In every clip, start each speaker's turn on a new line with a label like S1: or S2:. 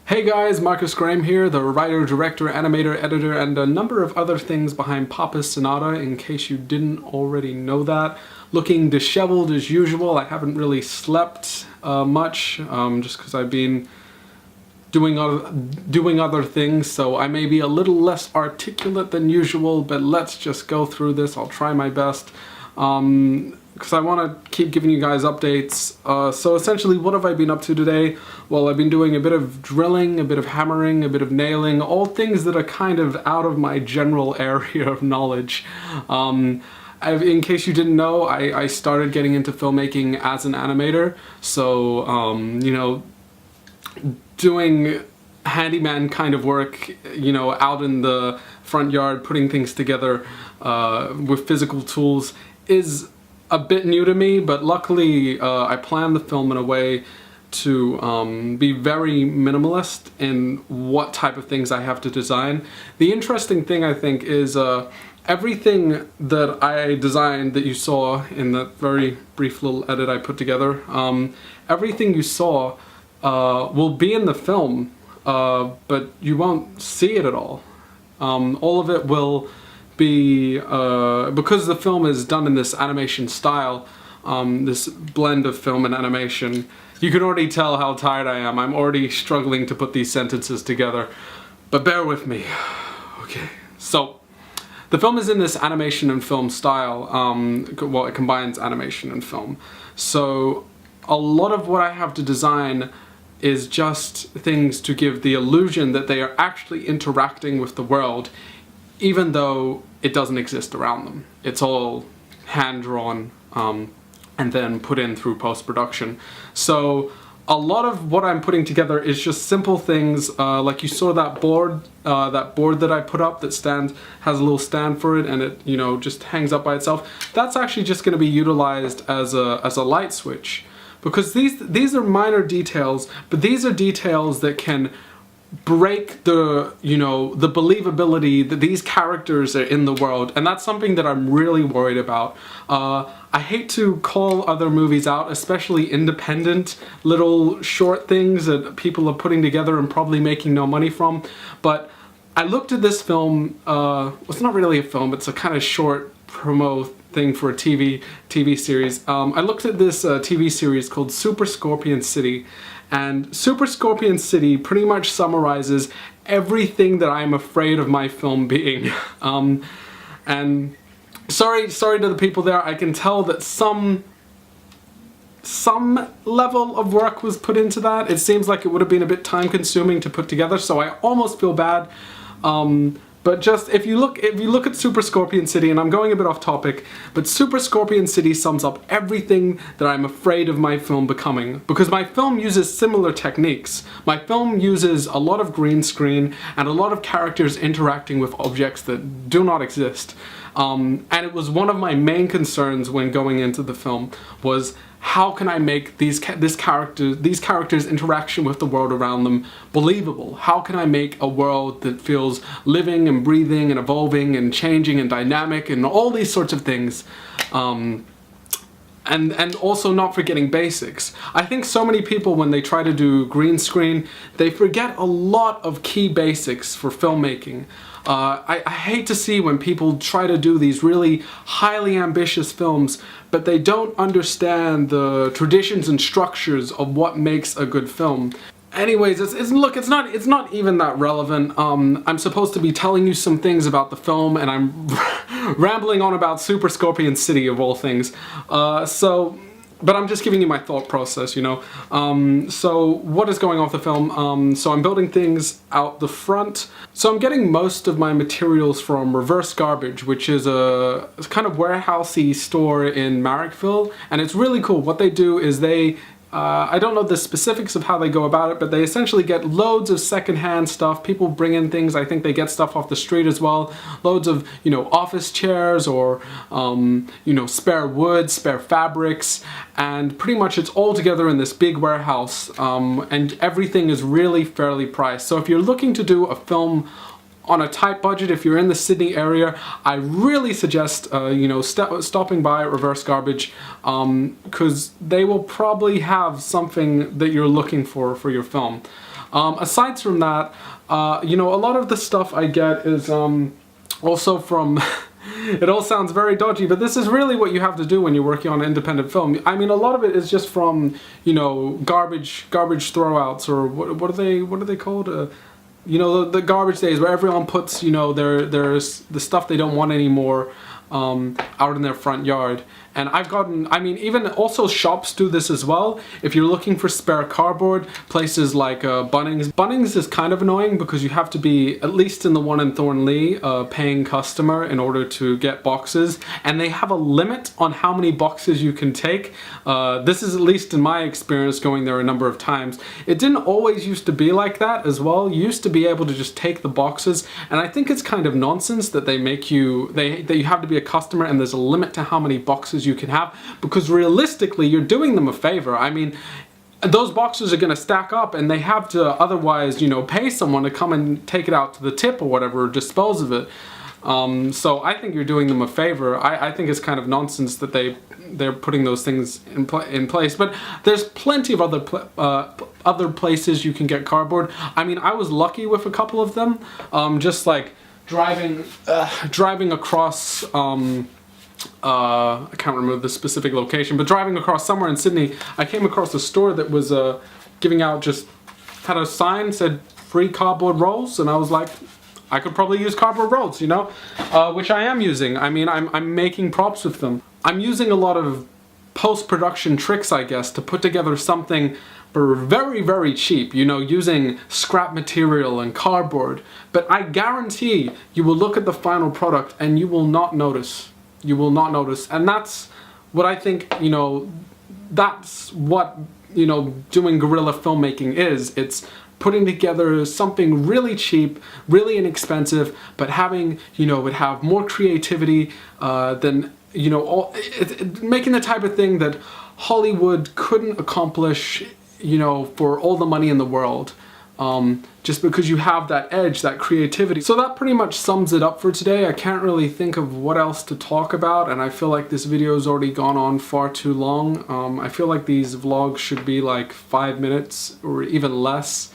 S1: Hey guys, Marcus Graham here, the writer, director, animator, editor, and a number of other things behind Papa's Sonata, in case you didn't already know that. Looking disheveled as usual. I haven't really slept much, just because I've been doing other things, so I may be a little less articulate than usual, but let's just go through this. I'll try my best. Because I want to keep giving you guys updates. So essentially, what have I been up to today? Well, I've been doing a bit of drilling, a bit of hammering, a bit of nailing, all things that are kind of out of my general area of knowledge. In case you didn't know, I started getting into filmmaking as an animator, so, you know, doing handyman kind of work, you know, out in the front yard, putting things together with physical tools is a bit new to me, but luckily I planned the film in a way to be very minimalist in what type of things I have to design. The interesting thing, I think, is everything that I designed that you saw in that very brief little edit I put together, everything you saw will be in the film, but you won't see it at all. All of it will be, because the film is done in this animation style, this blend of film and animation. You can already tell how tired I am. I'm already struggling to put these sentences together, but bear with me. Okay, so the film is in this animation and film style. Well, it combines animation and film. So a lot of what I have to design is just things to give the illusion that they are actually interacting with the world, even though it doesn't exist around them. It's all hand-drawn and then put in through post-production. So a lot of what I'm putting together is just simple things, like you saw that board that I put up that has a little stand for it, and it, you know, just hangs up by itself. That's actually just going to be utilized as a light switch, because these are minor details, but these are details that can break the, you know, the believability that these characters are in the world, and that's something that I'm really worried about. I hate to call other movies out, especially independent little short things that people are putting together and probably making no money from, but I looked at this film, it's not really a film, it's a kind of short promo thing for a TV series. I looked at this TV series called Super Scorpion City, and Super Scorpion City pretty much summarizes everything that I'm afraid of my film being. And sorry to the people there, I can tell that some level of work was put into that. It seems like it would have been a bit time consuming to put together, so I almost feel bad. But just, if you look at Super Scorpion City, and I'm going a bit off topic, but Super Scorpion City sums up everything that I'm afraid of my film becoming. Because my film uses similar techniques. My film uses a lot of green screen and a lot of characters interacting with objects that do not exist. And it was one of my main concerns when going into the film, was how can I make these characters' interaction with the world around them believable? How can I make a world that feels living and breathing and evolving and changing and dynamic and all these sorts of things? And also not forgetting basics. I think so many people, when they try to do green screen, they forget a lot of key basics for filmmaking. I hate to see when people try to do these really highly ambitious films, but they don't understand the traditions and structures of what makes a good film. Anyways, it's not even that relevant. I'm supposed to be telling you some things about the film, and I'm rambling on about Super Scorpion City of all things. But I'm just giving you my thought process, you know. So what is going on with the film? So I'm building things out the front. So I'm getting most of my materials from Reverse Garbage, which is a kind of warehousey store in Marrickville, and it's really cool. What they do is they, I don't know the specifics of how they go about it, but they essentially get loads of secondhand stuff. People bring in things. I think they get stuff off the street as well. Loads of, you know, office chairs or, you know, spare wood, spare fabrics, and pretty much it's all together in this big warehouse, and everything is really fairly priced. So if you're looking to do a film on a tight budget, if you're in the Sydney area, I really suggest you know, stopping by at Reverse Garbage, because they will probably have something that you're looking for your film. Aside from that, you know, a lot of the stuff I get is also from it all sounds very dodgy, but this is really what you have to do when you're working on an independent film. I mean, a lot of it is just from, you know, garbage throwouts, or what are they called? You know, the garbage days where everyone puts, you know, there's the stuff they don't want anymore out in their front yard. And I've gotten, I mean, even also shops do this as well. If you're looking for spare cardboard, places like Bunnings. Bunnings is kind of annoying because you have to be, at least in the one in Thornley, a paying customer in order to get boxes. And they have a limit on how many boxes you can take. This is, at least in my experience, going there a number of times. It didn't always used to be like that as well. You used to be able to just take the boxes. And I think it's kind of nonsense that they make you, that you have to be a customer and there's a limit to how many boxes you can have, because realistically you're doing them a favor. I mean, those boxes are going to stack up and they have to otherwise, you know, pay someone to come and take it out to the tip or whatever, or dispose of it. So I think you're doing them a favor. I think it's kind of nonsense that they're putting those things in place, but there's plenty of other places you can get cardboard. I mean, I was lucky with a couple of them, just like driving across I can't remember the specific location, but driving across somewhere in Sydney, I came across a store that was giving out, had a sign said free cardboard rolls, and I was like, I could probably use cardboard rolls, you know, which I am using. I mean, I'm making props with them. I'm using a lot of post-production tricks, I guess, to put together something for very, very cheap, you know, using scrap material and cardboard. But I guarantee you will look at the final product and you will not notice. You will not notice. And that's what I think, you know, that's what, you know, doing guerrilla filmmaking is. It's putting together something really cheap, really inexpensive, but having, you know, it have more creativity than, you know, making the type of thing that Hollywood couldn't accomplish, you know, for all the money in the world. Just because you have that edge, that creativity. So that pretty much sums it up for today. I can't really think of what else to talk about, and I feel like this video has already gone on far too long. I feel like these vlogs should be like 5 minutes or even less,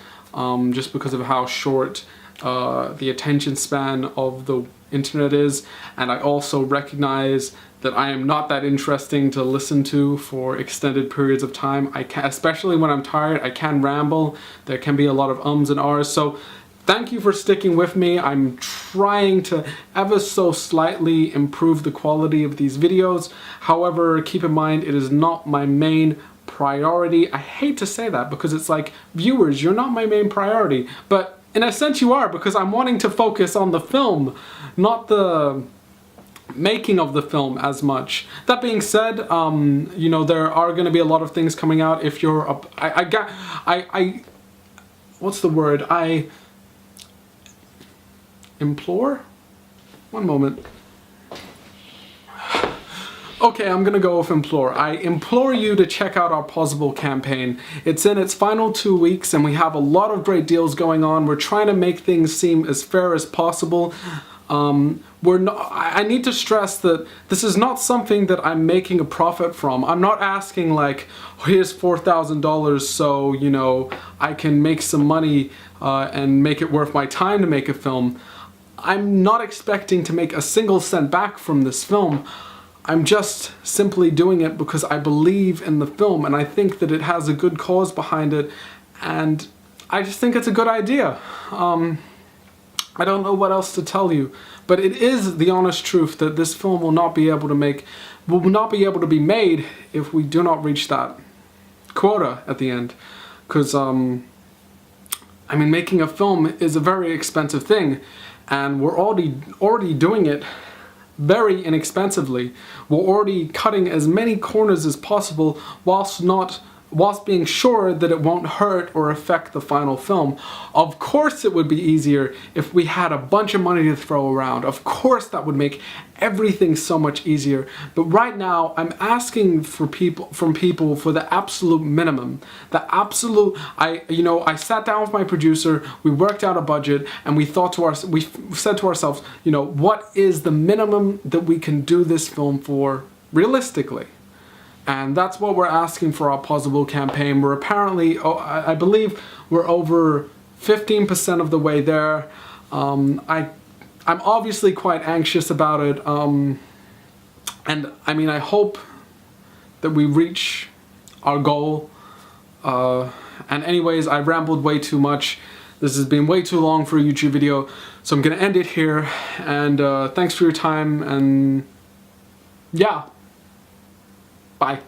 S1: just because of how short the attention span of the internet is. And I also recognize that I am not that interesting to listen to for extended periods of time. Especially when I'm tired, I can ramble. There can be a lot of ums and ahs. So thank you for sticking with me. I'm trying to ever so slightly improve the quality of these videos. However, keep in mind, it is not my main priority. I hate to say that because it's like, viewers, you're not my main priority. But in a sense you are, because I'm wanting to focus on the film, not the making of the film as much. That being said, you know, there are going to be a lot of things coming out. If you're up, what's the word? I implore? One moment. Okay, I'm gonna go with implore. I implore you to check out our Possible campaign. It's in its final 2 weeks and we have a lot of great deals going on. We're trying to make things seem as fair as possible. I need to stress that this is not something that I'm making a profit from. I'm not asking like, oh, here's $4,000 so, you know, I can make some money and make it worth my time to make a film. I'm not expecting to make a single cent back from this film. I'm just simply doing it because I believe in the film and I think that it has a good cause behind it, and I just think it's a good idea. I don't know what else to tell you, but it is the honest truth that this film will not be able to be made if we do not reach that quota at the end. Because, I mean, making a film is a very expensive thing, and we're already doing it very inexpensively. We're already cutting as many corners as possible whilst being sure that it won't hurt or affect the final film. Of course it would be easier if we had a bunch of money to throw around. Of course that would make everything so much easier. But right now I'm asking from people for the absolute minimum. I sat down with my producer, we worked out a budget, and we said to ourselves, you know, what is the minimum that we can do this film for realistically? And that's what we're asking for our Possible campaign. We're apparently, I believe we're over 15% of the way there. I'm obviously quite anxious about it, and I mean, I hope that we reach our goal. And anyways, I rambled way too much. This has been way too long for a YouTube video, so I'm gonna end it here, and thanks for your time, and yeah, bye.